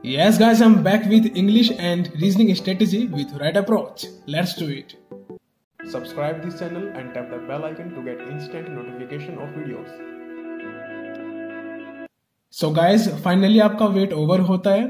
Yes, guys, I'm back with English and reasoning strategy with right approach. Let's do it. Subscribe this channel and tap the bell icon to get instant notification of videos. So guys, finally आपका weight over होता है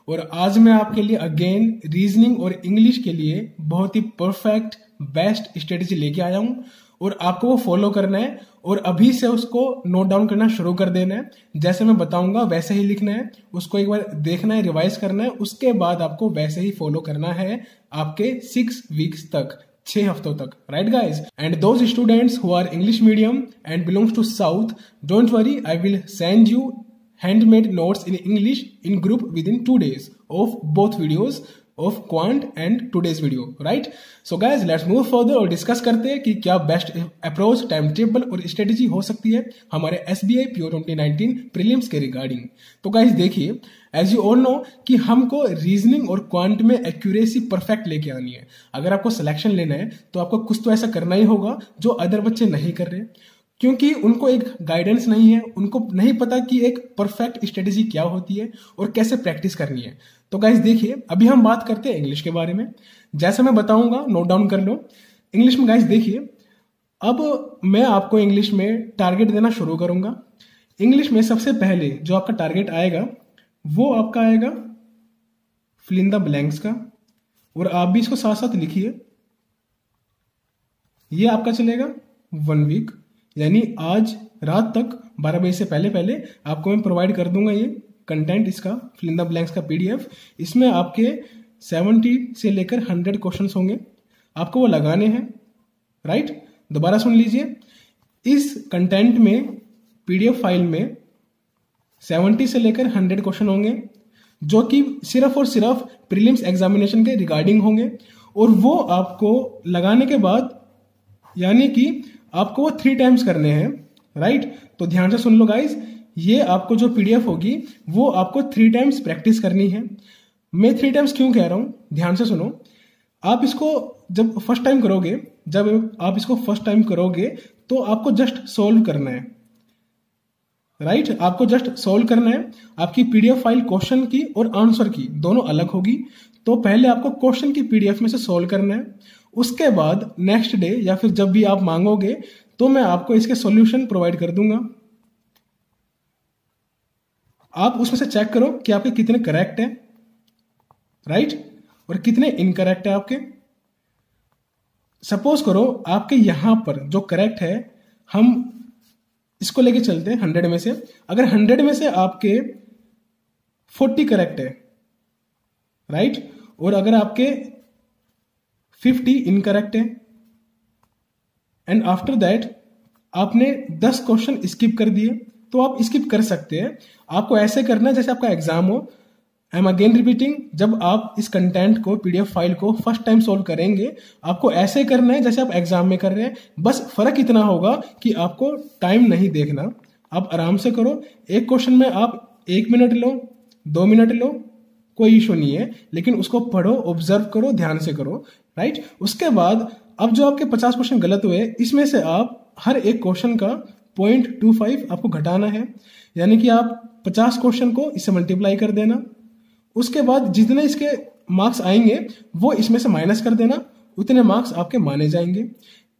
और आज मैं आपके लिए again reasoning और English के लिए बहुत ही परफेक्ट बेस्ट स्ट्रेटेजी लेके आया हूं और आपको वो फॉलो करना है और अभी से उसको नोट डाउन करना शुरू कर देना है। जैसे मैं बताऊंगा वैसे ही लिखना है, उसको एक बार देखना है, रिवाइज करना है, उसके बाद आपको वैसे ही फॉलो करना है आपके 6 वीक्स तक, 6 हफ्तों तक, right guys. And those students who are English medium and belongs to south, don't worry, I will send you handmade notes in English in group within 2 days of both videos of Quant and today's video, right? So guys, let's move further और discuss करते हैं कि क्या best approach, time table और strategy हो सकती है हमारे SBI PO 2019 प्रीलिम्स के रिगार्डिंग। तो गाइज देखिए, एज यू ऑल नो कि हमको रीजनिंग और क्वांट में एक्यूरेसी परफेक्ट लेके आनी है। अगर आपको सिलेक्शन लेना है तो आपको कुछ तो ऐसा करना ही होगा जो अदर बच्चे नहीं कर रहे, क्योंकि उनको एक गाइडेंस नहीं है, उनको नहीं पता कि एक परफेक्ट स्ट्रेटेजी क्या होती है और कैसे प्रैक्टिस करनी है। तो गाइस देखिए, अभी हम बात करते हैं इंग्लिश के बारे में। जैसे मैं बताऊंगा नोट डाउन कर लो। इंग्लिश में गाइस देखिए, अब मैं आपको इंग्लिश में टारगेट देना शुरू करूंगा। इंग्लिश में सबसे पहले जो आपका टारगेट आएगा वो आपका आएगा फिल इन द ब्लैंक्स का, और आप भी इसको साथ साथ लिखिए। ये आपका चलेगा 1 वीक, यानी आज रात तक 12 बजे से पहले पहले आपको मैं प्रोवाइड कर दूंगा ये कंटेंट, इसका फिल इन द ब्लैंक्स का PDF। इसमें आपके 70 से लेकर 100 क्वेश्चंस होंगे, आपको वो लगाने हैं, राइट। दोबारा सुन लीजिए, इस कंटेंट में PDF फाइल में 70 से लेकर 100 क्वेश्चन होंगे जो कि सिर्फ और सिर्फ प्रीलिम्स एग्जामिनेशन के रिगार्डिंग होंगे, और वो आपको लगाने के बाद यानी कि आपको वो 3 टाइम्स करने हैं, राइट। तो ध्यान से सुन लो गाइस, ये आपको जो PDF होगी वो आपको 3 टाइम्स प्रैक्टिस करनी है। मैं 3 टाइम्स क्यों कह रहा हूं, ध्यान से सुनो। आप इसको जब फर्स्ट टाइम करोगे तो आपको जस्ट सोल्व करना है, राइट। आपको जस्ट सोल्व करना है। आपकी PDF फाइल क्वेश्चन की और आंसर की दोनों अलग होगी, तो पहले आपको क्वेश्चन की PDF में से सोल्व करना है। उसके बाद नेक्स्ट डे या फिर जब भी आप मांगोगे तो मैं आपको इसके सॉल्यूशन प्रोवाइड कर दूंगा। आप उसमें से चेक करो कि आपके कितने करेक्ट है, राइट, और कितने इनकरेक्ट है आपके। सपोज करो आपके यहां पर जो करेक्ट है, हम इसको लेके चलते हैं 100 में से। अगर 100 में से आपके 40 करेक्ट है, राइट, और अगर आपके 50 इनकरेक्ट है, एंड आफ्टर दैट आपने 10 क्वेश्चन स्किप कर दिए, तो आप स्किप कर सकते हैं। आपको ऐसे करना है जैसे आपका एग्जाम हो। आई एम अगेन रिपीटिंग, जब आप इस कंटेंट को PDF फाइल को फर्स्ट टाइम सोल्व करेंगे, आपको ऐसे करना है जैसे आप एग्जाम में कर रहे हैं। बस फर्क इतना होगा कि आपको टाइम नहीं देखना, आप आराम से करो। एक क्वेश्चन में आप 1 मिनट लो, 2 मिनट लो, कोई इशू नहीं है, लेकिन उसको पढ़ो, ऑब्जर्व करो, ध्यान से करो, राइट। उसके बाद अब जो आपके 50 क्वेश्चन गलत हुए, इसमें से आप हर एक क्वेश्चन का 0.25 आपको घटाना है, यानी कि आप 50 क्वेश्चन को इससे मल्टीप्लाई कर देना। उसके बाद जितने इसके मार्क्स आएंगे वो इसमें से माइनस कर देना, उतने मार्क्स आपके माने जाएंगे।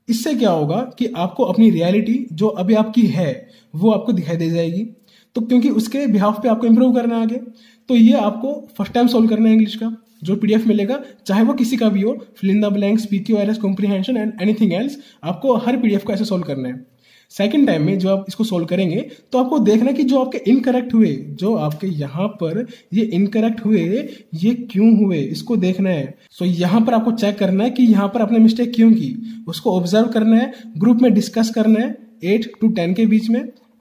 इससे क्या होगा कि आपको अपनी रियलिटी जो अभी आपकी है वो आपको दिखाई दे जाएगी, तो क्योंकि उसके बिहाफ पे आपको इंप्रूव करना है आगे। तो ये आपको फर्स्ट टाइम सोल्व करना है इंग्लिश का। जो PDF मिलेगा, चाहे वो किसी का भी हो, fill in the blanks, PQRS, comprehension and anything else, आपको हर PDF को ऐसे सोल्व करना है। सेकंड टाइम में जो आप इसको सोल्व करेंगे तो आपको देखना कि जो आपके इनकरेक्ट हुए, जो आपके यहाँ पर ये इनकरेक्ट हुए, ये क्यों हुए, इसको देखना है। सो यहाँ पर आपको चेक करना है कि यहाँ पर आपने मिस्टेक क्यों की, उसको ऑब्जर्व करना है, ग्रुप में डिस्कस करना है 8 to 10 के बीच में,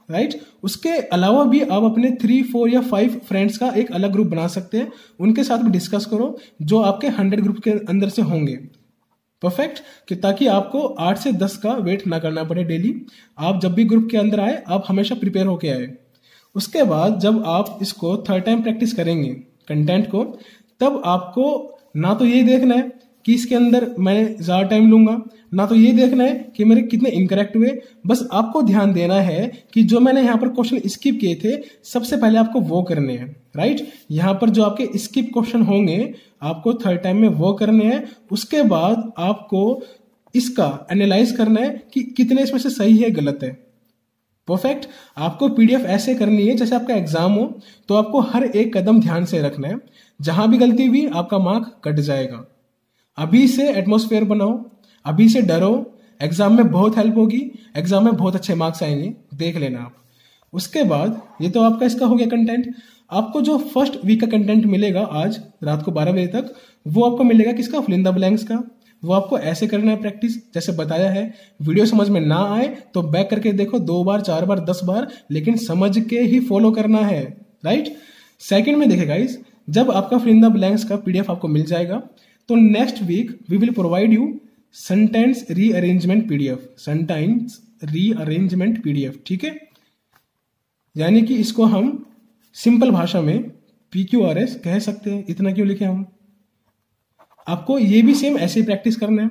राइट। उसके अलावा भी आप अपने 3, 4 या 5 फ्रेंड्स का एक अलग ग्रुप बना सकते हैं, उनके साथ भी डिस्कस करो जो आपके 100 ग्रुप के अंदर से होंगे, परफेक्ट, कि ताकि आपको 8 से 10 का वेट ना करना पड़े डेली। आप जब भी ग्रुप के अंदर आए, आप हमेशा प्रिपेयर होके आए। उसके बाद जब आप इसको 3rd टाइम प्रैक्टिस करेंगे कंटेंट को, तब आपको ना तो ये देखना है कि इसके अंदर मैं ज़्यादा टाइम लूंगा, ना तो ये देखना है कि मेरे कितने इनकरेक्ट हुए। बस आपको ध्यान देना है कि जो मैंने यहाँ पर क्वेश्चन स्किप किए थे सबसे पहले आपको वो करने हैं, राइट। यहाँ पर जो आपके स्किप क्वेश्चन होंगे आपको थर्ड टाइम में वो करने हैं। उसके बाद आपको इसका एनालाइज करना है कि कितने इसमें से सही है गलत है। परफेक्ट। आपको पीडीएफ ऐसे करनी है जैसे आपका एग्जाम हो, तो आपको हर एक कदम ध्यान से रखना है। जहां भी गलती हुई आपका मार्क कट जाएगा। अभी से एटमॉस्फेयर बनाओ, अभी से डरो, एग्जाम में बहुत हेल्प होगी, एग्जाम में बहुत अच्छे मार्क्स आएंगे, देख लेना आप। उसके बाद ये तो आपका इसका हो गया कंटेंट। आपको जो फर्स्ट वीक का कंटेंट मिलेगा आज रात को 12 बजे तक, वो आपको मिलेगा किसका? फिल इन द ब्लैंक्स का। वो आपको ऐसे करना है प्रैक्टिस जैसे बताया है। वीडियो समझ में ना आए तो बैक करके देखो 2 बार 4 बार 10 बार, लेकिन समझ के ही फॉलो करना है, राइट। सेकंड में देखिए गाइस, जब आपका फिल इन द ब्लैंक्स का पीडीएफ आपको मिल जाएगा तो next week we will provide you sentence rearrangement PDF, sentence rearrangement PDF, ठीक है। यानी कि इसको हम सिंपल भाषा में PQRS कह सकते हैं। इतना क्यों लिखे हम? आपको ये भी सेम ऐसे ही प्रैक्टिस करना है।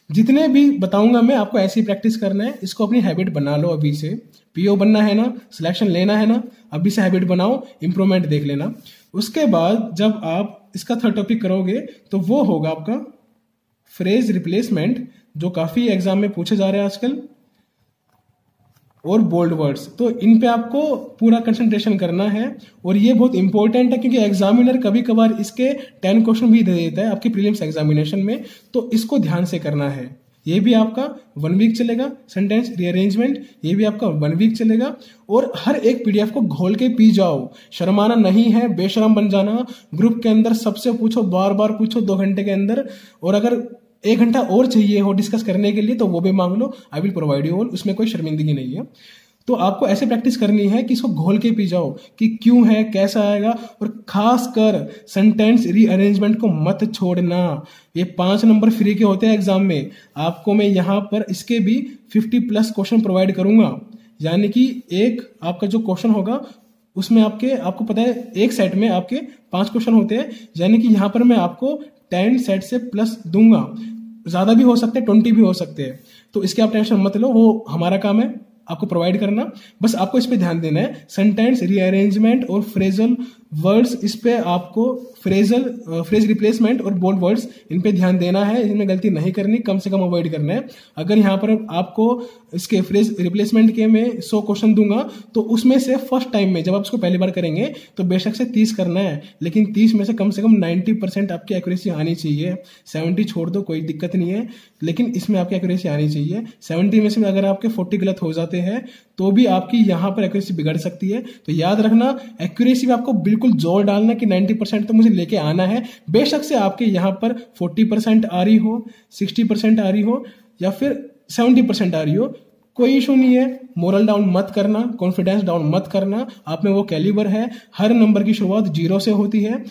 जितने भी बताऊंगा मैं आपको ऐसे ही प्रैक्टिस करना है। इसको अपनी हैबिट बना लो अभी से। PO बनना है ना, सिलेक्शन लेना है ना, अभी से हैबिट बनाओ, इंप्रूवमेंट देख लेना। उसके बाद जब आप इसका थर्ड टॉपिक करोगे तो वो होगा आपका फ्रेज रिप्लेसमेंट, जो काफी एग्जाम में पूछे जा रहे हैं आजकल, और बोल्ड वर्ड्स। तो इन पे आपको पूरा कंसंट्रेशन करना है और ये बहुत इंपॉर्टेंट है क्योंकि एग्जामिनर कभी कभार इसके 10 क्वेश्चन भी दे देता है आपके प्रीलिम्स एग्जामिनेशन में, तो इसको ध्यान से करना है। ये भी आपका 1 वीक चलेगा। सेंटेंस रीअरेंजमेंट ये भी आपका 1 वीक चलेगा। और हर एक पीडीएफ को घोल के पी जाओ, शर्माना नहीं है, बेशरम बन जाना। ग्रुप के अंदर सबसे पूछो, बार बार पूछो 2 घंटे के अंदर, और अगर 1 घंटा और चाहिए हो डिस्कस करने के लिए तो वो भी मांग लो, I will provide you all, उसमें कोई शर्मिंदगी नहीं है। तो आपको ऐसे प्रैक्टिस करनी है कि इसको घोल के पी जाओ कि क्यों है, कैसा आएगा, और खासकर सेंटेंस रीअरेंजमेंट को मत छोड़ना। ये 5 नंबर फ्री के होते हैं एग्जाम में। आपको मैं यहाँ पर इसके भी 50+ क्वेश्चन प्रोवाइड करूंगा। यानी कि एक आपका जो क्वेश्चन होगा उसमें आपको पता है एक सेट में आपके 5 क्वेश्चन होते हैं, यानी कि यहाँ पर मैं आपको 10 सेट से प्लस दूंगा। ज्यादा भी हो सकते हैं, 20 भी हो सकते हैं। तो इसके आप टेंशन मत लो, वो हमारा काम है आपको प्रोवाइड करना। बस आपको इस पे ध्यान देना है। सेंटेंस रीअरेंजमेंट और फ्रेजल वर्ड्स, इस पे आपको फ्रेज रिप्लेसमेंट और बोल्ड वर्ड्स, इन पे ध्यान देना है। इनमें गलती नहीं करनी, कम से कम अवॉइड करना है। अगर यहाँ पर आपको इसके फ्रेज रिप्लेसमेंट के मैं 100 क्वेश्चन दूंगा तो उसमें से फर्स्ट टाइम में जब आप इसको पहली बार करेंगे तो बेशक से 30 करना है, लेकिन 30 में से कम 90% आपकी एक्यूरेसी आनी चाहिए। 70 छोड़ दो, कोई दिक्कत नहीं है, लेकिन इसमें आपकी एक्यूरेसी आनी चाहिए। 70 में से अगर आपके 40 गलत हो जाते हैं तो भी आपकी यहाँ पर एक्यूरेसी बिगड़ सकती है। तो याद रखना, एक्यूरेसी में आपको बिल्कुल जोर डालना कि 90% तो मुझे लेके आना है। बेशक से आपके यहाँ पर 40% आ रही हो, 60% आ रही हो, या फिर 70% आ रही हो, कोई इशू नहीं है। मोरल डाउन मत करना, कॉन्फिडेंस डाउन मत करना। आप में वो कैलिबर है। हर नंबर की शुरुआत 0 से होती है,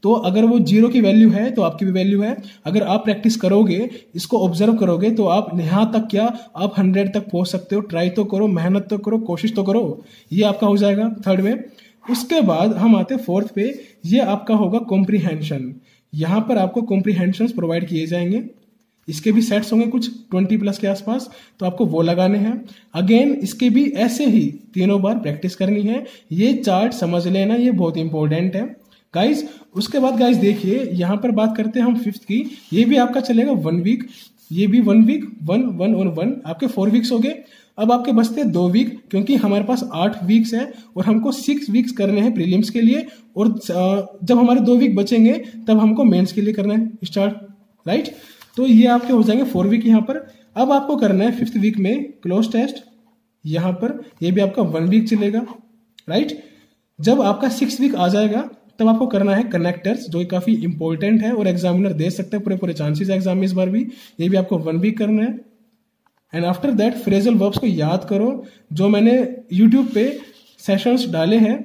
तो अगर वो 0 की वैल्यू है तो आपकी भी वैल्यू है। अगर आप प्रैक्टिस करोगे, इसको ऑब्जर्व करोगे, तो आप यहाँ तक क्या, आप 100 तक पहुंच सकते हो। ट्राई तो करो, मेहनत तो करो, कोशिश तो करो। ये आपका हो जाएगा थर्ड में। उसके बाद हम आते हैं फोर्थ पे। ये आपका होगा कॉम्प्रीहेंशन। यहाँ पर आपको कॉम्प्रीहेंशन प्रोवाइड किए जाएंगे। इसके भी सेट्स होंगे कुछ 20+ के आसपास, तो आपको वो लगाने हैं। अगेन इसके भी ऐसे ही 3 बार प्रैक्टिस करनी है। ये चार्ट समझ लेना, ये बहुत इंपॉर्टेंट है गाइस। उसके बाद गाइस देखिए, यहाँ पर बात करते हैं हम 5th की। ये भी आपका चलेगा 1 वीक, ये भी 1 वीक, 1 और 1, आपके 4 वीक्स हो गए। अब आपके बचते 2 वीक, क्योंकि हमारे पास 8 वीक्स है और हमको 6 वीक्स करने हैं प्रीलिम्स के लिए, और जब हमारे 2 वीक बचेंगे तब हमको मेंस के लिए करना है स्टार्ट, राइट। तो ये आपके हो जाएंगे 4 वीक यहाँ पर। अब आपको करना है 5th वीक में क्लोज टेस्ट, यहाँ पर ये भी आपका 1 वीक चलेगा, राइट। जब आपका 6th वीक आ जाएगा तब आपको करना है कनेक्टर्स, जो काफी इंपॉर्टेंट है और एग्जामिनर दे सकते हैं पूरे चांसेस एग्जाम में इस बार भी। ये भी आपको 1 वीक करना है। And after that phrasal verbs को याद करो, जो मैंने यूट्यूब पे सेशंस डाले हैं,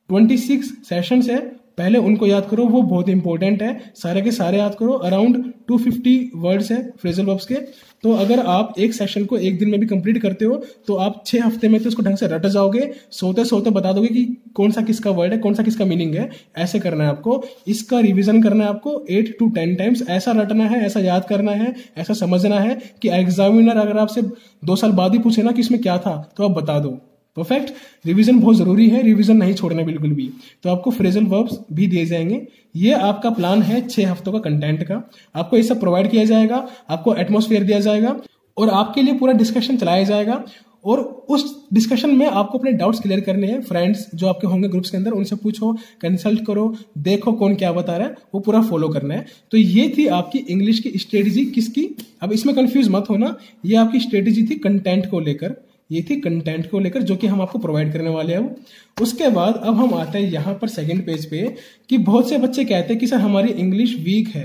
26 सेशंस है, पहले उनको याद करो, वो बहुत इंपॉर्टेंट है। सारे के सारे याद करो। अराउंड 250 वर्ड्स है फ्रेजल वर्ब्स के। तो अगर आप एक सेशन को एक दिन में भी कंप्लीट करते हो तो आप 6 हफ्ते में तो उसको ढंग से रट जाओगे। सोते सोते बता दोगे कि कौन सा किसका वर्ड है, कौन सा किसका मीनिंग है। ऐसे करना है आपको। इसका रिवीजन करना है आपको 8 to 10 टाइम्स। ऐसा रटना है, ऐसा याद करना है, ऐसा समझना है कि एग्जामिनर अगर आपसे 2 साल बाद ही पूछे ना कि इसमें क्या था तो आप बता दो। परफेक्ट। रिवीजन बहुत जरूरी है, रिवीजन नहीं छोड़ना बिल्कुल भी। तो आपको फ्रेजल वर्ब्स भी दिए जाएंगे। ये आपका प्लान है 6 हफ्तों का कंटेंट का। आपको ये सब प्रोवाइड किया जाएगा, आपको एटमॉस्फेयर दिया जाएगा और आपके लिए पूरा डिस्कशन चलाया जाएगा। और उस डिस्कशन में आपको अपने डाउट्स क्लियर करने हैं। फ्रेंड्स जो आपके होंगे ग्रुप्स के अंदर, उनसे पूछो, कंसल्ट करो, देखो कौन क्या बता रहा है, वो पूरा फॉलो करना है। तो ये थी आपकी इंग्लिश की स्ट्रेटेजी। किसकी? अब इसमें कंफ्यूज मत होना, ये आपकी स्ट्रेटेजी थी कंटेंट को लेकर। ये थी कंटेंट को लेकर जो कि हम आपको प्रोवाइड करने वाले हैं। उसके बाद अब हम आते हैं यहाँ पर सेकंड पेज पे कि बहुत से बच्चे कहते हैं कि सर हमारी इंग्लिश वीक है,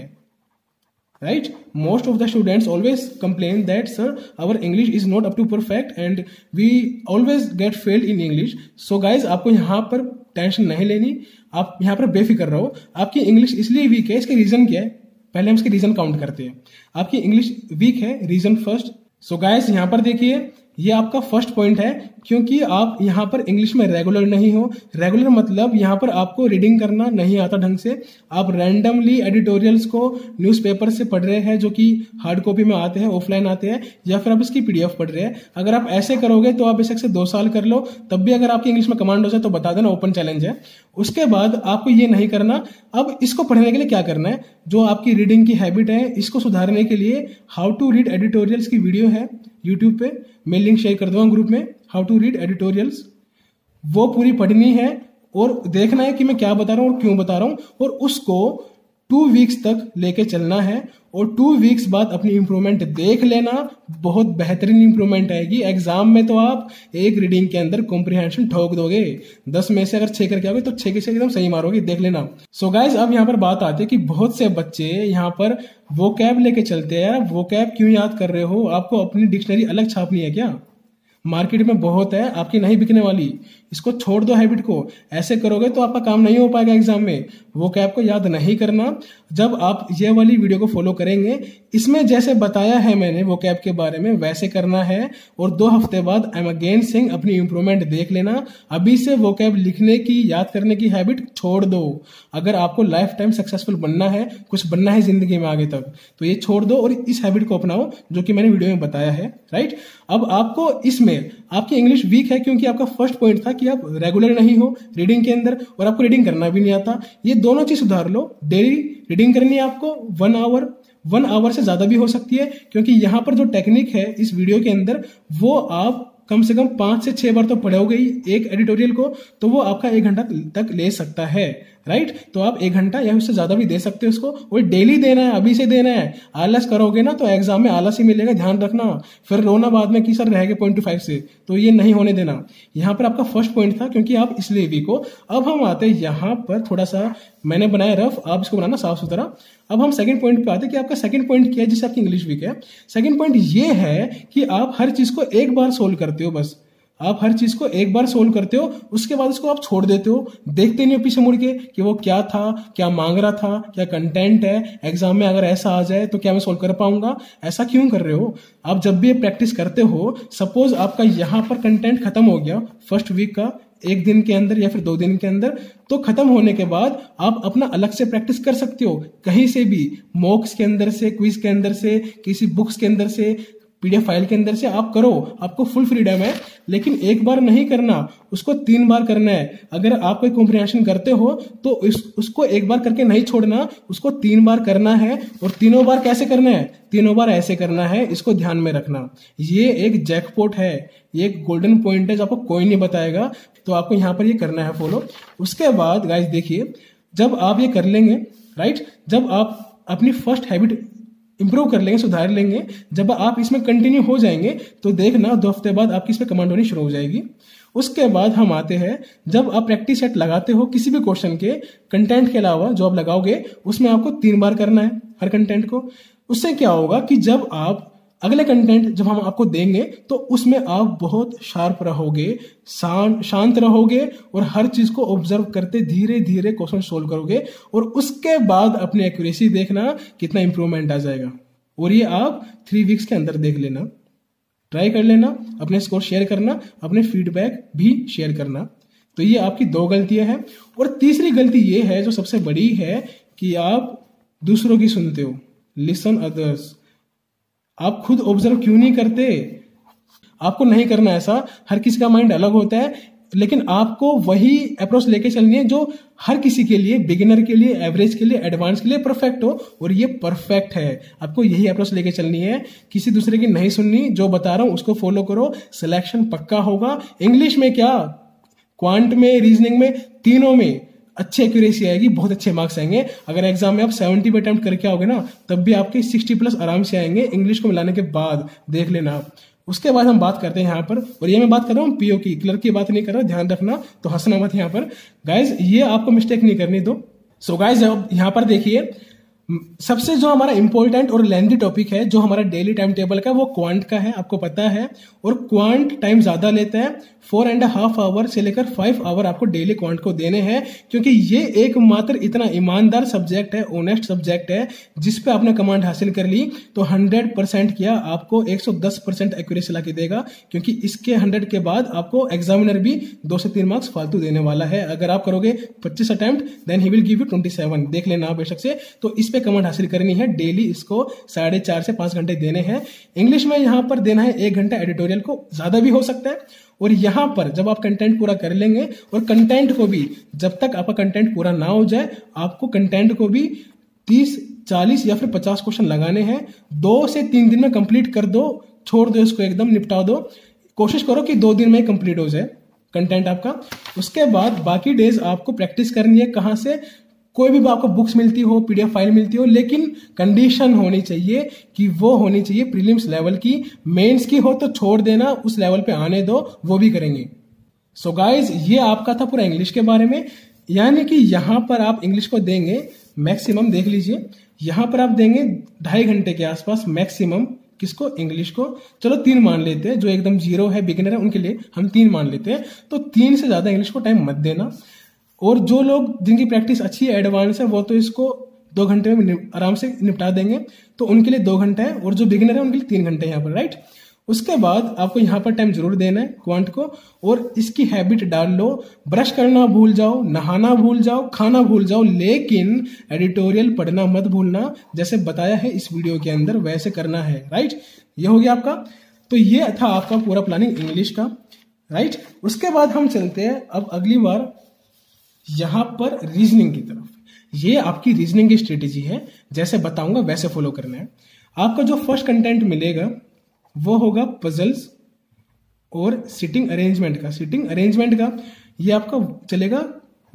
right. Most of the students always complain that sir our English is not up to perfect and we always get failed in English. So guys आपको यहाँ पर टेंशन नहीं लेनी, आप यहाँ पर बेफिक्र रहो। आपकी इंग्लिश इसलिए वीक है, इसके रीजन क्या है? पहले हम इसके रीजन काउंट करते हैं। आपकी इंग्लिश वीक है, रीजन फर्स्ट। सो गाइज यहाँ पर देखिए, ये आपका फर्स्ट पॉइंट है क्योंकि आप यहाँ पर इंग्लिश में रेगुलर नहीं हो। रेगुलर मतलब यहाँ पर आपको रीडिंग करना नहीं आता ढंग से। आप रैंडमली एडिटोरियल्स को न्यूज़पेपर से पढ़ रहे हैं जो कि हार्ड कॉपी में आते हैं, ऑफलाइन आते हैं, या फिर आप इसकी पीडीएफ पढ़ रहे हैं। अगर आप ऐसे करोगे तो आप बेशक से 2 साल कर लो, तब भी अगर आपकी इंग्लिश में कमांड हो जाए तो बता देना, ओपन चैलेंज है। उसके बाद आपको ये नहीं करना। अब इसको पढ़ने के लिए क्या करना है? जो आपकी रीडिंग की हैबिट है इसको सुधारने के लिए हाउ टू रीड एडिटोरियल्स की वीडियो है यूट्यूब पे, मैं लिंक शेयर कर दूंगा ग्रुप में। हाउ टू रीड एडिटोरियल्स, वो पूरी पढ़नी है और देखना है कि मैं क्या बता रहा हूँ और क्यों बता रहा हूँ, और उसको 2 वीक्स तक लेके चलना है। और 2 वीक्स बाद अपनी इंप्रूवमेंट देख लेना, बहुत बेहतरीन इंप्रूवमेंट आएगी। एग्जाम में तो आप एक रीडिंग के अंदर कॉम्प्रिहेंशन ठोक दोगे। 10 में से अगर 6 करके आओगे तो 6 के 6 एकदम सही मारोगे, देख लेना। सो गाइज अब यहाँ पर बात आती है कि बहुत से बच्चे यहाँ पर वोकैब लेके चलते हैं। वोकैब क्यों याद कर रहे हो? आपको अपनी डिक्शनरी अलग छापनी है क्या? मार्केट में बहुत है, आपकी नहीं बिकने वाली। इसको छोड़ दो हैबिट को। ऐसे करोगे तो आपका काम नहीं हो पाएगा एग्जाम में। वो कैब को याद नहीं करना। जब आप ये वाली वीडियो को फॉलो करेंगे, इसमें जैसे बताया है मैंने वो कैब के बारे में, वैसे करना है। और 2 हफ्ते बाद आई एम अगेन सेइंग अपनी इंप्रूवमेंट देख लेना। अभी से वो कैब लिखने की, याद करने की हैबिट छोड़ दो। अगर आपको लाइफ टाइम सक्सेसफुल बनना है, कुछ बनना है जिंदगी में आगे तक, तो ये छोड़ दो और इस हैबिट को अपनाओ जो कि मैंने वीडियो में बताया है, राइट। अब आपको इसमें आपकी इंग्लिश वीक है क्योंकि आपका फर्स्ट पॉइंट था कि आप रेगुलर नहीं हो रीडिंग के अंदर और आपको रीडिंग करना भी नहीं आता। ये दोनों चीज सुधार लो। डेली रीडिंग करनी है आपको 1 आवर से ज्यादा भी हो सकती है, क्योंकि यहां पर जो टेक्निक है इस वीडियो के अंदर वो आप कम से कम 5 से 6 बार तो पढ़ोगे ही एक एडिटोरियल को, तो वो आपका 1 घंटा तक ले सकता है, राइट। तो आप 1 घंटा या उससे ज्यादा भी दे सकते हो उसको, और डेली देना है, अभी से देना है। आलस करोगे ना तो एग्जाम में आलस ही मिलेगा, ध्यान रखना। फिर रोना बाद में कि सर रह गए 0.5 से, तो ये नहीं होने देना। यहाँ पर आपका फर्स्ट पॉइंट था क्योंकि आप इसलिए वीक हो। अब हम आते हैं यहाँ पर, थोड़ा सा मैंने बनाया रफ, आप इसको बनाना साफ सुथरा। अब हम सेकंड पॉइंट पे आते हैं कि आपका सेकंड पॉइंट क्या है जिससे आपकी इंग्लिश वीक है। सेकंड पॉइंट ये है कि आप हर चीज को एक बार सोल्व करते हो। बस आप हर चीज को एक बार सोल्व करते हो, उसके बाद उसको आप छोड़ देते हो, देखते नहीं हो पीछे मुड़ के कि वो क्या था, क्या मांग रहा था, क्या कंटेंट है, एग्जाम में अगर ऐसा आ जाए तो क्या मैं सोल्व कर पाऊंगा। ऐसा क्यों कर रहे हो? आप जब भी ये प्रैक्टिस करते हो, सपोज आपका यहां पर कंटेंट खत्म हो गया फर्स्ट वीक का, 1 दिन के अंदर या फिर 2 दिन के अंदर, तो खत्म होने के बाद आप अपना अलग से प्रैक्टिस कर सकते हो, कहीं से भी, मॉक्स के अंदर से, क्विज के अंदर से, किसी बुक्स के अंदर से, पीडीएफ फाइल के अंदर से आप करो, आपको फुल फ्रीडम है। लेकिन एक बार नहीं करना, उसको 3 बार करना है। अगर आप कोई कॉम्प्रिहेंशन करते हो तो उसको एक बार करके नहीं छोड़ना, उसको 3 बार करना है। और तीनों बार कैसे करना है? तीनों बार ऐसे करना है, इसको ध्यान में रखना। ये एक जैकपॉट है, ये एक गोल्डन पॉइंट है जो आपको कोई नहीं बताएगा, तो आपको यहाँ पर ये करना है फॉलो। उसके बाद गाइस देखिए, जब आप ये कर लेंगे, राइट, जब आप अपनी फर्स्ट हैबिट इंप्रूव कर लेंगे, सुधार लेंगे, जब आप इसमें कंटिन्यू हो जाएंगे तो देखना 2 हफ्ते बाद आपकी इसमें कमांड होनी शुरू हो जाएगी। उसके बाद हम आते हैं, जब आप प्रैक्टिस सेट लगाते हो किसी भी क्वेश्चन के, कंटेंट के अलावा जो आप लगाओगे उसमें आपको 3 बार करना है हर कंटेंट को। उससे क्या होगा कि जब आप अगले कंटेंट जब हम आपको देंगे तो उसमें आप बहुत शार्प रहोगे, शांत रहोगे और हर चीज को ऑब्जर्व करते धीरे धीरे क्वेश्चन सोल्व करोगे और उसके बाद अपनी एक्यूरेसी देखना कितना इंप्रूवमेंट आ जाएगा। और ये आप 3 वीक्स के अंदर देख लेना, ट्राई कर लेना, अपने स्कोर शेयर करना, अपने फीडबैक भी शेयर करना। तो ये आपकी 2 गलतियां हैं। और तीसरी गलती ये है जो सबसे बड़ी है कि आप दूसरों की सुनते हो, लिसन अदर्स। आप खुद ऑब्जर्व क्यों नहीं करते? आपको नहीं करना ऐसा, हर किसी का माइंड अलग होता है, लेकिन आपको वही अप्रोच लेके चलनी है जो हर किसी के लिए, बिगिनर के लिए, एवरेज के लिए, एडवांस के लिए परफेक्ट हो। और ये परफेक्ट है, आपको यही अप्रोच लेके चलनी है, किसी दूसरे की नहीं सुननी। जो बता रहा हूं उसको फॉलो करो, सिलेक्शन पक्का होगा। इंग्लिश में क्या, क्वांट में, रीजनिंग में, तीनों में अच्छी एक्यूरेसी आएगी, बहुत अच्छे मार्क्स आएंगे। अगर एग्जाम में आप 70 पे अटेम्प्ट करके आओगे ना, तब भी आपके 60+ आराम से आएंगे इंग्लिश को मिलाने के बाद, देख लेना आप। उसके बाद हम बात करते हैं यहाँ पर, और ये मैं बात कर रहा हूँ पीओ की, क्लर्क की बात नहीं कर रहा, ध्यान रखना, तो हंसना मत यहाँ पर गाइज, ये आपको मिस्टेक नहीं करनी दो। सो गाइज अब यहाँ पर देखिए, सबसे जो हमारा इंपॉर्टेंट और लेंथी टॉपिक है जो हमारा डेली टाइम टेबल का, वो क्वांट का है, आपको पता है। और क्वांट टाइम ज्यादा लेता है, 4.5 आवर से लेकर 5 आवर आपको डेली क्वांट को देने हैं, क्योंकि ये एकमात्र इतना ईमानदार सब्जेक्ट है, ऑनेस्ट सब्जेक्ट है, जिस पे आपने कमांड हासिल कर ली तो 100% किया आपको 110% एक्यूरेसी ला के देगा। क्योंकि इसके 100 के बाद आपको एग्जामिनर भी 2 से 3 मार्क्स फालतू देने वाला है। अगर आप करोगे 25 attempt, then he will give you 27, देख लेना आप बेशक से। तो इस पे कमांड हासिल करनी है, डेली इसको 4.5 से 5 घंटे देने हैं। इंग्लिश में यहाँ पर देना है 1 घंटा, एडिटोरियल को ज्यादा भी हो सकता है। और यहां पर जब आप कंटेंट पूरा कर लेंगे, और कंटेंट को भी जब तक आपका कंटेंट पूरा ना हो जाए, आपको कंटेंट को भी 30, 40 या फिर 50 क्वेश्चन लगाने हैं। 2 से 3 दिन में कंप्लीट कर दो, छोड़ दो इसको, एकदम निपटा दो। कोशिश करो कि 2 दिन में कंप्लीट हो जाए कंटेंट आपका। उसके बाद बाकी डेज आपको प्रैक्टिस करनी है। कहां से? कोई भी आपको बुक्स मिलती हो, पीडीएफ फाइल मिलती हो, लेकिन कंडीशन होनी चाहिए कि वो होनी चाहिए प्रीलिम्स लेवल की। मेंस की हो तो छोड़ देना, उस लेवल पे आने दो, वो भी करेंगे। सो गाइज, ये आपका था पूरा इंग्लिश के बारे में। यानी कि यहां पर आप इंग्लिश को देंगे मैक्सिमम, देख लीजिए, यहां पर आप देंगे 2.5 घंटे के आसपास मैक्सिमम। किसको? इंग्लिश को। चलो 3 मान लेते हैं, जो एकदम जीरो है, बिगिनर है, उनके लिए हम 3 मान लेते हैं। तो 3 से ज्यादा इंग्लिश को टाइम मत देना। और जो लोग जिनकी प्रैक्टिस अच्छी है, एडवांस है, वो तो इसको 2 घंटे में आराम से निपटा देंगे, तो उनके लिए 2 घंटा है। और जो बिगिनर है उनके लिए 3 घंटे यहाँ पर, राइट। उसके बाद आपको यहाँ पर टाइम जरूर देना है क्वांट को, और इसकी हैबिट डाल लो। ब्रश करना भूल जाओ, नहाना भूल जाओ, खाना भूल जाओ, लेकिन एडिटोरियल पढ़ना मत भूलना। जैसे बताया है इस वीडियो के अंदर वैसे करना है, राइट। ये हो गया आपका। तो ये था आपका पूरा प्लानिंग इंग्लिश का, राइट। उसके बाद हम चलते हैं अब अगली बार यहां पर रीजनिंग की तरफ। ये आपकी रीजनिंग की स्ट्रेटेजी है, जैसे बताऊंगा वैसे फॉलो करना है। आपका जो फर्स्ट कंटेंट मिलेगा वो होगा पजल्स और सिटिंग अरेंजमेंट का। सिटिंग अरेंजमेंट का ये आपका चलेगा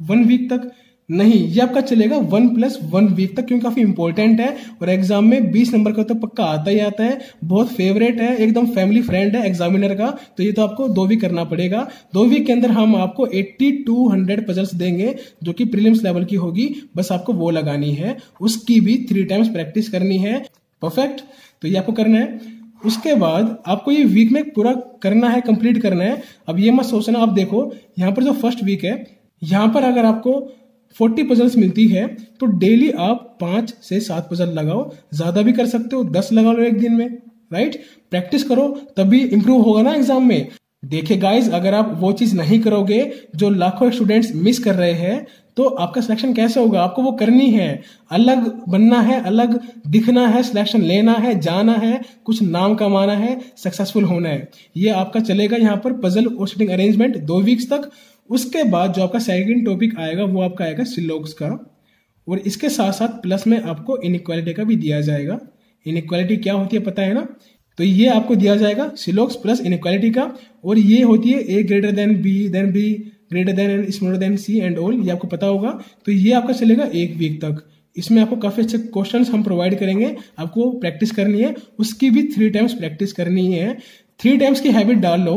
1 वीक तक, नहीं, ये आपका चलेगा 1+1 वीक तक, क्योंकि काफी इंपॉर्टेंट है। और एग्जाम में 20 नंबर का तो पक्का आता ही आता है, बहुत फेवरेट है, एकदम फैमिली फ्रेंड है एग्जामिनर का। तो ये तो आपको 2 वीक करना पड़ेगा। 2 वीक के अंदर हम आपको 80 to 100 पजल्स देंगे, जो कि प्रीलिम्स लेवल की होगी। बस आपको वो लगानी है, उसकी भी 3 टाइम्स प्रैक्टिस करनी है। परफेक्ट। तो ये आपको करना है। उसके बाद आपको ये वीक में पूरा करना है, कंप्लीट करना है। अब ये मत सोचना, आप देखो यहाँ पर जो फर्स्ट वीक है, यहाँ पर अगर आपको 40 पजल्स मिलती है तो डेली आप 5 से 7 पजल लगाओ। ज्यादा भी कर सकते हो, 10 लगा लो एक दिन में, राइट। प्रैक्टिस करो, तभी इंप्रूव होगा ना एग्जाम में। देखिए गाइज, अगर आप वो चीज नहीं करोगे जो लाखों स्टूडेंट्स मिस कर रहे हैं, तो आपका सिलेक्शन कैसे होगा? आपको वो करनी है, अलग बनना है, अलग दिखना है, सिलेक्शन लेना है, जाना है, कुछ नाम कमाना है, सक्सेसफुल होना है। ये आपका चलेगा यहाँ पर पजल और सिटिंग अरेंजमेंट 2 वीक्स तक। उसके बाद जो आपका सेकंड टॉपिक आएगा वो आपका आएगा सिलोग्स का, और इसके साथ साथ प्लस में आपको इनइक्वालिटी का भी दिया जाएगा। इनइक्वालिटी क्या होती है पता है ना? तो ये आपको दिया जाएगा सिलोग्स प्लस इनइक्वालिटी का, और ये होती है A greater than B, then B greater than and smaller than C and all, ये आपको पता होगा। तो ये आपका चलेगा 1 वीक तक। इसमें आपको काफी अच्छे क्वेश्चंस हम प्रोवाइड करेंगे, आपको प्रैक्टिस करनी है, उसकी भी 3 टाइम्स प्रैक्टिस करनी है। 3 टाइम्स की हैबिट डाल लो,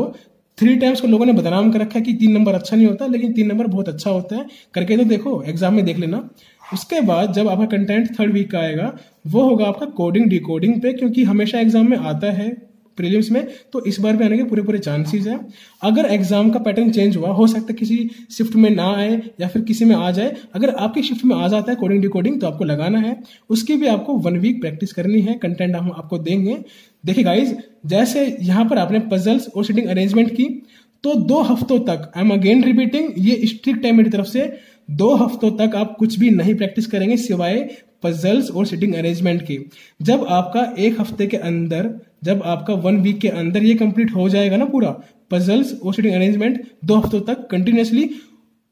3 टाइम्स को लोगों ने बदनाम कर रखा है कि 3 नंबर अच्छा नहीं होता, लेकिन 3 नंबर बहुत अच्छा होता है। करके तो देखो, एग्जाम में देख लेना। उसके बाद जब आपका कंटेंट 3rd वीक का आएगा, वो होगा आपका कोडिंग डिकोडिंग पे, क्योंकि हमेशा एग्जाम में आता है प्रीलिम्स में, तो इस बार भी आने के पूरे चांसेस हैं। अगर एग्जाम का पैटर्न चेंज हुआ, हो सकता है किसी शिफ्ट में ना आए या फिर किसी में आ जाए। अगर आपकी शिफ्ट में आ जाता है कोडिंग डिकोडिंग, तो आपको लगाना है। उसकी भी आपको 1 वीक प्रैक्टिस करनी है। कंटेंट हम आपको देंगे। देखिए गाइज, जैसे यहाँ पर आपने पजल्स और सीटिंग अरेंजमेंट की, तो 2 हफ्तों तक, आई एम अगेन रिपीटिंग, ये स्ट्रिक्ट है मेरी तरफ से, 2 हफ्तों तक आप कुछ भी नहीं प्रैक्टिस करेंगे सिवाय पजल्स और सीटिंग अरेंजमेंट के। जब आपका 1 हफ्ते के अंदर, जब आपका 1 वीक के अंदर ये कंप्लीट हो जाएगा ना पूरा, पजल्स और सीटिंग अरेंजमेंट 2 हफ्तों तक कंटिन्यूसली,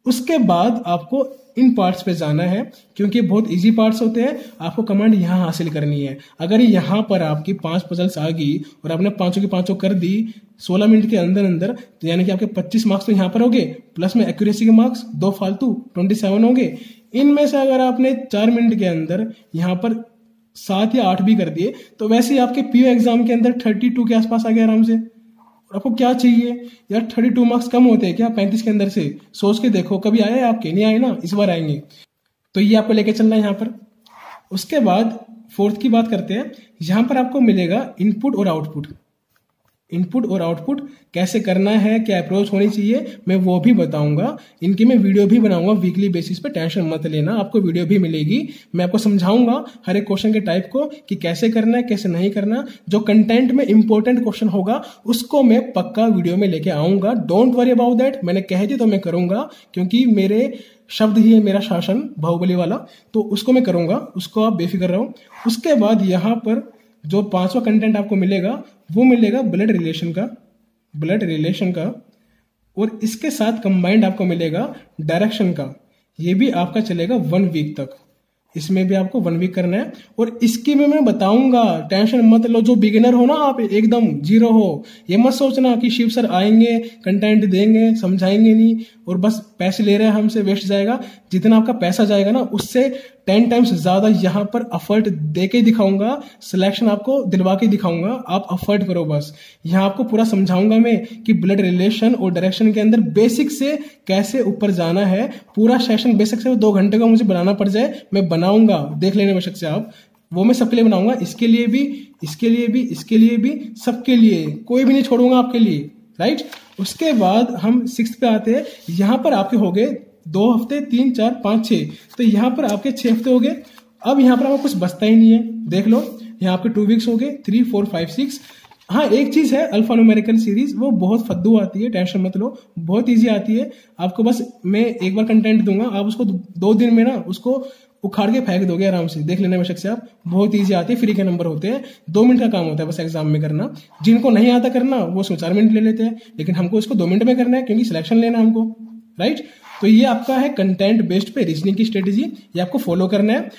उसके बाद आपको इन पार्ट्स पे जाना है, क्योंकि बहुत इजी पार्ट्स होते हैं। आपको कमांड यहाँ हासिल करनी है। अगर यहाँ पर आपकी 5 पजल्स आ गई और आपने 5 की 5 कर दी 16 मिनट के अंदर अंदर, तो यानी कि आपके 25 मार्क्स तो यहाँ पर हो गए, प्लस में एक्यूरेसी के मार्क्स 2 फालतू 27 हो गए। इनमें से अगर आपने 4 मिनट के अंदर यहाँ पर 7 या 8 भी कर दिए, तो वैसे ही आपके पीओ एग्जाम के अंदर 32 के आसपास आ गया आराम से। आपको क्या चाहिए यार? 32 मार्क्स कम होते हैं क्या 35 के अंदर से? सोच के देखो, कभी आए आपके? नहीं आए ना, इस बार आएंगे। तो ये आपको लेके चलना है यहाँ पर। उसके बाद 4th की बात करते हैं। यहाँ पर आपको मिलेगा इनपुट और आउटपुट। इनपुट और आउटपुट कैसे करना है, क्या अप्रोच होनी चाहिए, मैं वो भी बताऊंगा। इनकी मैं वीडियो भी बनाऊंगा वीकली बेसिस पे, टेंशन मत लेना, आपको वीडियो भी मिलेगी। मैं आपको समझाऊंगा हर एक क्वेश्चन के टाइप को कि कैसे करना है, कैसे नहीं करना। जो कंटेंट में इंपॉर्टेंट क्वेश्चन होगा उसको मैं पक्का वीडियो में लेके आऊंगा। Don't worry about that. मैंने कह दी तो मैं करूंगा, क्योंकि मेरे शब्द ही है मेरा शासन, बाहुबली वाला, तो उसको मैं करूंगा, उसको आप बेफिक्र रहो। उसके बाद यहाँ पर जो 5वां कंटेंट आपको मिलेगा, वो मिलेगा ब्लड रिलेशन का, और इसके साथ कंबाइंड आपको मिलेगा डायरेक्शन का। ये भी आपका चलेगा 1 वीक तक। इसमें भी आपको 1 वीक करना है, और इसकी में मैं बताऊंगा, टेंशन मत लो। जो बिगिनर हो ना, आप एकदम जीरो हो, ये मत सोचना कि शिव सर आएंगे कंटेंट देंगे समझाएंगे नहीं और बस पैसे ले रहे हैं हमसे, वेस्ट जाएगा। जितना आपका पैसा जाएगा ना, उससे 10 टाइम्स ज्यादा यहाँ पर एफर्ट दे के दिखाऊंगा, सिलेक्शन आपको दिलवा के दिखाऊंगा। आप एफर्ट करो बस। यहाँ आपको पूरा समझाऊंगा मैं कि ब्लड रिलेशन और डायरेक्शन के अंदर बेसिक से कैसे ऊपर जाना है। पूरा सेशन बेसिक से 2 घंटे का मुझे बनाना पड़ जाए, मैं बनाऊंगा, देख लेने बेशक से आप। वो मैं सबके लिए बनाऊंगा, इसके लिए भी, इसके लिए भी, इसके लिए भी, सबके लिए, कोई भी नहीं छोड़ूंगा आपके लिए, राइट। उसके बाद हम 6th पे आते हैं। यहाँ पर आपके हो गए 2 हफ्ते, 3, 4, 5, 6, तो यहाँ पर आपके 6 हफ्ते हो गए। अब यहाँ पर आपको कुछ बचता ही नहीं है, देख लो। यहाँ आपके 2 वीक्स हो गए, 3, 4, 5, 6। हाँ, एक चीज है, अल्फा न्यूमेरिकल सीरीज, वो बहुत फद्दू आती है, टेंशन मत लो, बहुत इजी आती है। आपको बस मैं एक बार कंटेंट दूंगा, आप उसको 2 दिन में ना उसको उखाड़ के फेंक दोगे आराम से, देख लेना बेशक से आप। बहुत इजी आती है, फ्री के नंबर होते हैं, 2 मिनट का काम होता है बस एग्जाम में करना। जिनको नहीं आता करना, वो उसमें 4 मिनट ले लेते हैं, लेकिन हमको इसको 2 मिनट में करना है, क्योंकि सिलेक्शन लेना है हमको, राइट। तो ये आपका है कंटेंट बेस्ड पे रीजनिंग की स्ट्रेटेजी, ये आपको फॉलो करना है।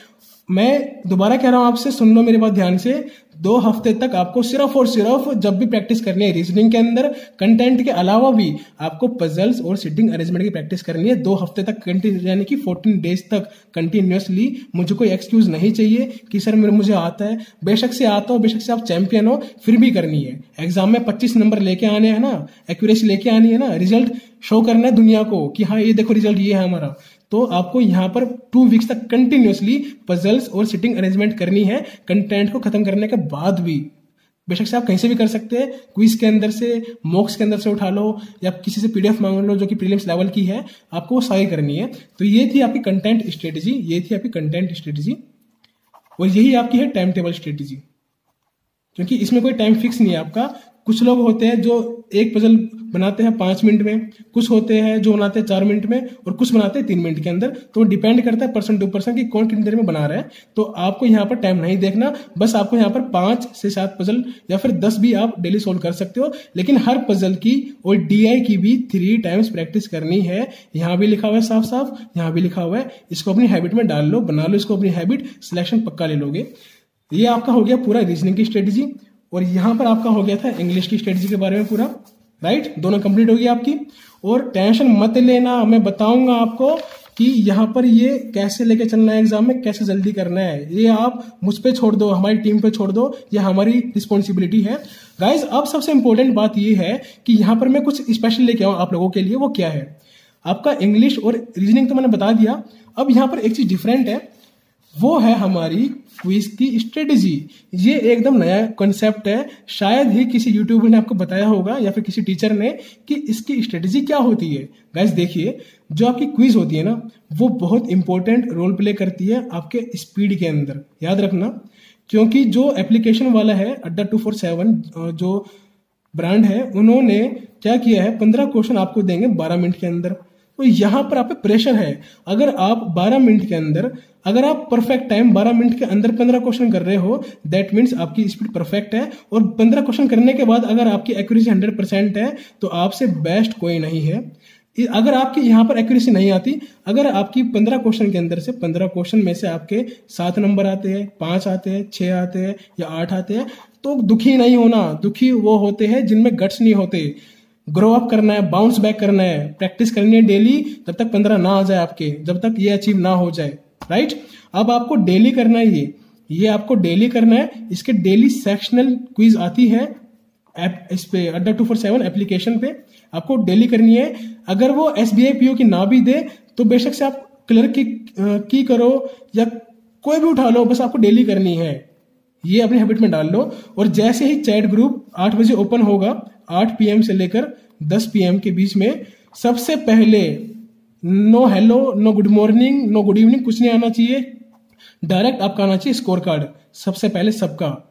मैं दोबारा कह रहा हूं आपसे, सुन लो मेरी बात ध्यान से। 2 हफ्ते तक आपको सिर्फ और सिर्फ जब भी प्रैक्टिस करनी है रीजनिंग के अंदर, कंटेंट के अलावा भी आपको पजल्स और सिटिंग अरेंजमेंट की प्रैक्टिस करनी है 2 हफ्ते तक कंटिन्यू, यानी कि 14 डेज तक कंटिन्यूअसली। मुझे कोई एक्सक्यूज नहीं चाहिए कि सर मुझे आता है। बेशक से आता हो, बेशक से आप चैंपियन हो, फिर भी करनी है। एग्जाम में 25 नंबर लेके आने हैं ना, एक्यूरेसी लेके आनी है ना, रिजल्ट शो करना है दुनिया को कि हाँ ये देखो रिजल्ट ये है हमारा। तो आपको यहाँ पर 2 वीक्स तक कंटिन्यूअसली पजल्स और सिटिंग अरेंजमेंट करनी है, कंटेंट को खत्म करने के बाद भी। बेशक से आप कहीं से भी कर सकते हैं, क्विज के अंदर से, मॉक्स के अंदर से उठा लो, या किसी से पीडीएफ मांग लो जो कि प्रीलिम्स लेवल की है, आपको वो सारी करनी है। तो ये थी आपकी कंटेंट स्ट्रेटेजी, ये थी आपकी कंटेंट स्ट्रेटेजी, और यही आपकी है टाइम टेबल स्ट्रेटेजी, क्योंकि इसमें कोई टाइम फिक्स नहीं है आपका। कुछ लोग होते हैं जो एक पजल बनाते हैं 5 मिनट में, कुछ होते हैं जो बनाते हैं 4 मिनट में, और कुछ बनाते हैं 3 मिनट के अंदर। तो डिपेंड करता है पर्सन टू पर्सन कि कौन कितनी देर में बना रहा है। तो आपको यहाँ पर टाइम नहीं देखना, बस आपको यहाँ पर 5 से 7 पजल या फिर 10 भी आप डेली सोल्व कर सकते हो, लेकिन हर पजल की और डीआई की भी 3 टाइम्स प्रैक्टिस करनी है। यहाँ भी लिखा हुआ है साफ साफ, यहाँ भी लिखा हुआ है। इसको अपनी हैबिट में डाल लो, बना लो इसको अपनी हैबिट, सिलेक्शन पक्का ले लोगे। ये आपका हो गया पूरा रीजनिंग की स्ट्रेटेजी, और यहाँ पर आपका हो गया था इंग्लिश की स्ट्रेटेजी के बारे में पूरा, राइट। दोनों कंप्लीट होगी आपकी। और टेंशन मत लेना, मैं बताऊंगा आपको कि यहाँ पर ये कैसे लेके चलना है एग्जाम में, कैसे जल्दी करना है, ये आप मुझ पे छोड़ दो, हमारी टीम पे छोड़ दो, ये हमारी रिस्पॉन्सिबिलिटी है। गाइज अब सबसे इंपॉर्टेंट बात ये है कि यहाँ पर मैं कुछ स्पेशल लेके आऊँ आप लोगों के लिए। वो क्या है, आपका इंग्लिश और रीजनिंग तो मैंने बता दिया। अब यहाँ पर एक चीज डिफरेंट है, वो है हमारी क्विज की स्ट्रेटेजी। ये एकदम नया कॉन्सेप्ट है, शायद ही किसी यूट्यूबर ने आपको बताया होगा या फिर किसी टीचर ने कि इसकी स्ट्रेटेजी क्या होती है। गाइस देखिए, जो आपकी क्विज होती है ना, वो बहुत इंपॉर्टेंट रोल प्ले करती है आपके स्पीड के अंदर, याद रखना। क्योंकि जो एप्लीकेशन वाला है अड्डा 247 जो ब्रांड है, उन्होंने क्या किया है, 15 क्वेश्चन आपको देंगे 12 मिनट के अंदर। तो यहाँ पर आप पे प्रेशर है। अगर आप 12 मिनट के अंदर, अगर आप परफेक्ट टाइम 12 मिनट के अंदर 15 क्वेश्चन कर रहे हो, दैट मीन्स आपकी स्पीड परफेक्ट है। और 15 क्वेश्चन करने के बाद अगर आपकी एक्यूरेसी 100% है तो आपसे बेस्ट कोई नहीं है। अगर आपकी यहाँ पर एक्यूरेसी नहीं आती, अगर आपकी 15 क्वेश्चन के अंदर से 15 क्वेश्चन में से आपके 7 नंबर आते हैं, 5 आते हैं, 6 आते हैं या 8 आते हैं, तो दुखी नहीं होना। दुखी वो होते हैं जिनमें गट्स नहीं होते। ग्रो अप करना है, बाउंस बैक करना है, प्रैक्टिस करनी है डेली, तब तक 15 ना आ जाए आपके, जब तक ये अचीव ना हो जाए, राइट। अब आपको डेली करना है, ये आपको डेली करना है। इसके डेली सेक्शनल क्विज आती है इस पे अड्डा 247 एप्लीकेशन पे, आपको डेली करनी है। अगर वो SBI PO की ना भी दे तो बेशक से आप क्लर्क की करो या कोई भी उठा लो, बस आपको डेली करनी है। ये अपनी हैबिट में डाल लो। और जैसे ही चैट ग्रुप 8 बजे ओपन होगा, 8 PM से लेकर 10 PM के बीच में, सबसे पहले no hello, no good morning, no good evening, कुछ नहीं आना चाहिए। डायरेक्ट आपका आना चाहिए स्कोर कार्ड सबसे पहले सबका।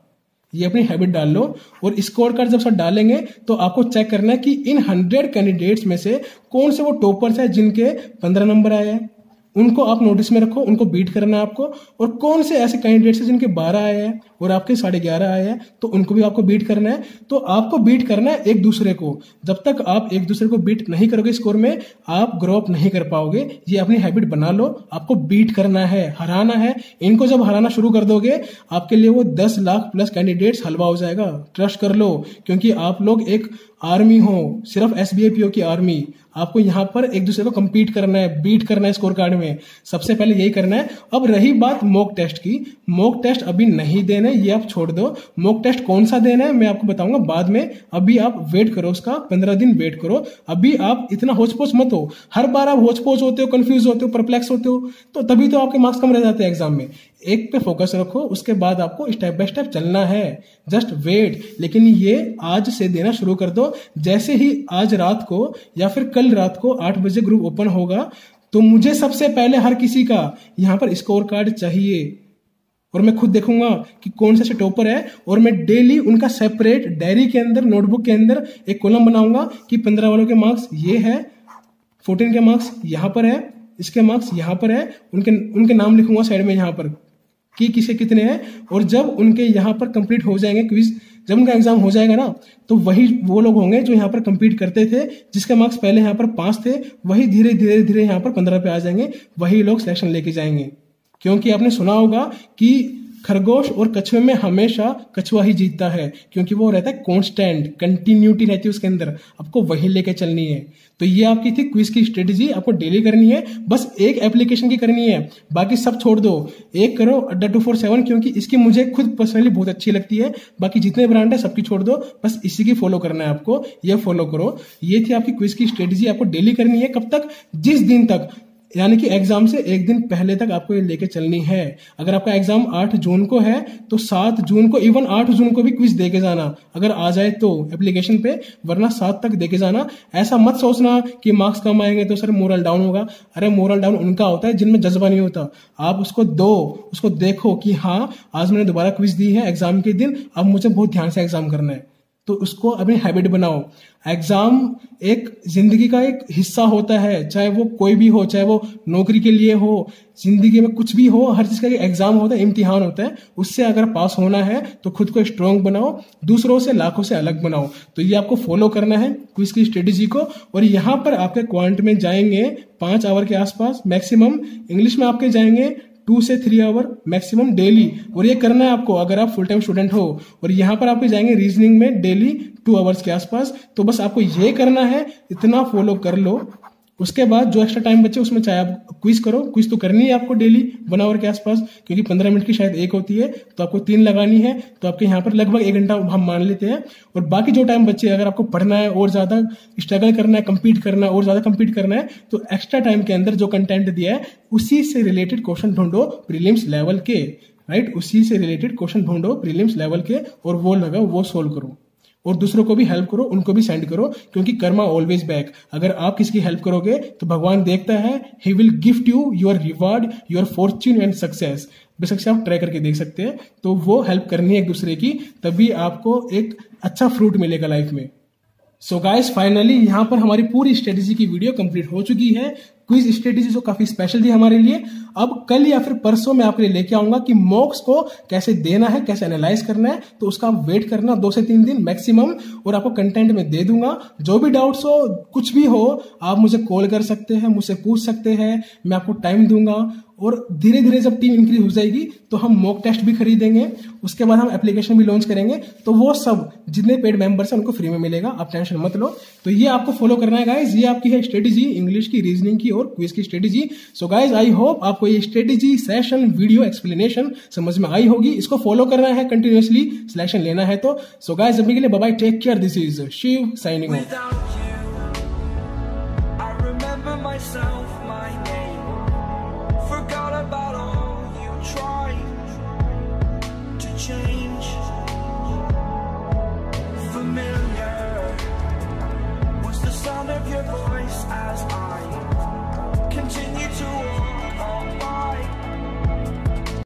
ये अपनी हैबिट डाल लो। और स्कोर कार्ड जब सब डालेंगे तो आपको चेक करना है कि इन 100 कैंडिडेट्स में से कौन से वो टॉपर्स है जिनके 15 नंबर आए हैं, उनको आप नोटिस में रखो, उनको बीट करना है आपको। और कौन से ऐसे कैंडिडेट्स हैं जिनके 12 आए हैं और आपके 11.5 आए हैं, तो उनको भी आपको बीट करना है। तो आपको बीट करना है एक दूसरे को। जब तक आप एक दूसरे को बीट नहीं करोगे स्कोर में, आप ग्रो अप नहीं कर पाओगे। ये अपनी हैबिट बना लो, आपको बीट करना है, हराना है। इनको जब हराना शुरू कर दोगे, आपके लिए वो 10 लाख प्लस कैंडिडेट्स हलवा हो जाएगा, ट्रस्ट कर लो। क्योंकि आप लोग एक आर्मी हो, सिर्फ SBI PO की आर्मी। आपको यहाँ पर एक दूसरे को compete करना है, बीट करना है स्कोर कार्ड में, सबसे पहले यही करना है। अब रही बात मॉक टेस्ट की, मॉक टेस्ट अभी नहीं देना, ये आप छोड़ दो। मॉक टेस्ट कौन सा देना है मैं आपको बताऊंगा बाद में। अभी आप वेट करो, उसका 15 दिन वेट करो। अभी आप इतना होच पोच मत हो। हर बार आप होच पोच होते हो, कंफ्यूज होते हो, परप्लेक्स होते हो, तो तभी तो आपके मार्क्स कम रह जाते हैं एग्जाम में। एक पे फोकस रखो, उसके बाद आपको स्टेप बाय स्टेप चलना है। Just wait. लेकिन ये आज से देना शुरू कर दो। जैसे ही आज रात को या फिर कल रात को 8 बजे ग्रुप ओपन होगा, तो मुझे सबसे पहले हर किसी का यहाँ पर स्कोर कार्ड चाहिए। और मैं खुद देखूंगा कि कौन सा टॉपर है, और मैं डेली उनका सेपरेट डायरी के अंदर, नोटबुक के अंदर एक कॉलम बनाऊंगा कि 15 वालों के मार्क्स ये है, 14 के मार्क्स यहाँ पर है, इसके मार्क्स यहाँ पर है। उनके नाम लिखूंगा साइड में यहाँ पर कि किसे कितने हैं। और जब उनके यहाँ पर कंप्लीट हो जाएंगे क्विज, जब उनका एग्जाम हो जाएगा ना, तो वही वो लोग होंगे जो यहाँ पर कंप्लीट करते थे, जिसके मार्क्स पहले यहाँ पर 5 थे, वही धीरे धीरे धीरे यहाँ पर 15 पे आ जाएंगे। वही लोग सिलेक्शन लेके जाएंगे। क्योंकि आपने सुना होगा कि खरगोश और कछुए में हमेशा कछुआ ही जीतता है, क्योंकि वो रहता है कांस्टेंट, कंटिन्यूटी रहती है उसके अंदर। आपको वही लेके चलनी है। तो ये आपकी थी क्विज की स्ट्रेटेजी। आपको डेली करनी है, बस एक एप्लीकेशन की करनी है, बाकी सब छोड़ दो। एक करो अड्डा 247, क्योंकि इसकी मुझे खुद पर्सनली बहुत अच्छी लगती है। बाकी जितने ब्रांड है सबकी छोड़ दो, बस इसी की फॉलो करना है आपको। ये फॉलो करो। ये थी आपकी क्विज की स्ट्रेटेजी। आपको डेली करनी है। कब तक? जिस दिन तक, यानी कि एग्जाम से एक दिन पहले तक आपको ये लेके चलनी है। अगर आपका एग्जाम 8 जून को है तो 7 जून को, इवन 8 जून को भी क्विज दे के जाना, अगर आ जाए तो एप्लीकेशन पे, वरना 7 तक दे के जाना। ऐसा मत सोचना कि मार्क्स कम आएंगे तो सर मोरल डाउन होगा। अरे मोरल डाउन उनका होता है जिनमें जज्बा नहीं होता। आप उसको दो, उसको देखो कि हाँ आज मैंने दोबारा क्विज दी है एग्जाम के दिन, अब मुझे बहुत ध्यान से एग्जाम करना है। तो उसको अपनी हैबिट बनाओ। एग्जाम एक जिंदगी का एक हिस्सा होता है, चाहे वो कोई भी हो, चाहे वो नौकरी के लिए हो, जिंदगी में कुछ भी हो, हर चीज का एक एग्जाम होता है, इम्तिहान होता है। उससे अगर पास होना है तो खुद को स्ट्रांग बनाओ, दूसरों से लाखों से अलग बनाओ। तो ये आपको फॉलो करना है क्विज की स्ट्रेटेजी को। और यहाँ पर आपके क्वांट में जाएंगे 5 आवर के आसपास मैक्सिमम। इंग्लिश में आपके जाएंगे 2 से 3 आवर मैक्सिमम डेली। और ये करना है आपको अगर आप फुल टाइम स्टूडेंट हो। और यहाँ पर आपके जाएंगे रीजनिंग में डेली 2 आवर्स के आसपास। तो बस आपको ये करना है, इतना फॉलो कर लो। उसके बाद जो एक्स्ट्रा टाइम बचे उसमें चाहे आप क्विज करो, क्विज तो करनी है आपको डेली 1 आवर के आसपास, क्योंकि 15 मिनट की शायद एक होती है, तो आपको 3 लगानी है, तो आपके यहाँ पर लगभग 1 घंटा हम मान लेते हैं। और बाकी जो टाइम बचे अगर आपको पढ़ना है और ज्यादा स्ट्रगल करना है, कंपीट करना है और ज्यादा कंपीट करना है, तो एक्स्ट्रा टाइम के अंदर जो कंटेंट दिया है उसी से रिलेटेड क्वेश्चन ढूंढो प्रीलिम्स लेवल के, राइट, उसी से रिलेटेड क्वेश्चन ढूंढो प्रीलिम्स लेवल के और वो लगाओ, वो सोल्व करो और दूसरों को भी हेल्प करो, उनको भी सेंड करो, क्योंकि कर्मा ऑलवेज बैक। अगर आप किसी की हेल्प करोगे तो भगवान देखता है, he will gift you your reward, your Fortune and success. बेशक से आप ट्राई करके देख सकते हैं, तो वो हेल्प करनी है एक दूसरे की, तभी आपको एक अच्छा फ्रूट मिलेगा लाइफ में। सो गाइस फाइनली यहाँ पर हमारी पूरी स्ट्रेटेजी की वीडियो कंप्लीट हो चुकी है। क्विज स्ट्रेटेजी जो काफी स्पेशल थी हमारे लिए। अब कल या फिर परसों मैं आपके लिए लेके आऊंगा कि मॉक्स को कैसे देना है, कैसे एनालाइज करना है, तो उसका आप वेट करना 2 से 3 दिन मैक्सिमम, और आपको कंटेंट में दे दूंगा। जो भी डाउट्स हो, कुछ भी हो, आप मुझे कॉल कर सकते हैं, मुझसे पूछ सकते हैं, मैं आपको टाइम दूंगा। और धीरे धीरे जब टीम इंक्रीज हो जाएगी तो हम मॉक टेस्ट भी खरीदेंगे, उसके बाद हम एप्लीकेशन भी लॉन्च करेंगे, तो वो सब जितने पेड मेंबर्स हैं उनको फ्री में मिलेगा, आप टेंशन मत लो। तो ये आपको फॉलो करना है गाइज, ये आपकी है स्ट्रेटेजी, इंग्लिश की, रीजनिंग की और क्विज की strategy. So guys I hope आपको ये स्ट्रेटेजी सेशन वीडियो एक्सप्लेनेशन समझ में आई होगी। इसको फॉलो करना है, कंटिन्यूअसली सिलेक्शन लेना है। तो सो गाइज अभी के लिए bye bye, take care, this is Shiv signing off. Forgot about all you tried to change.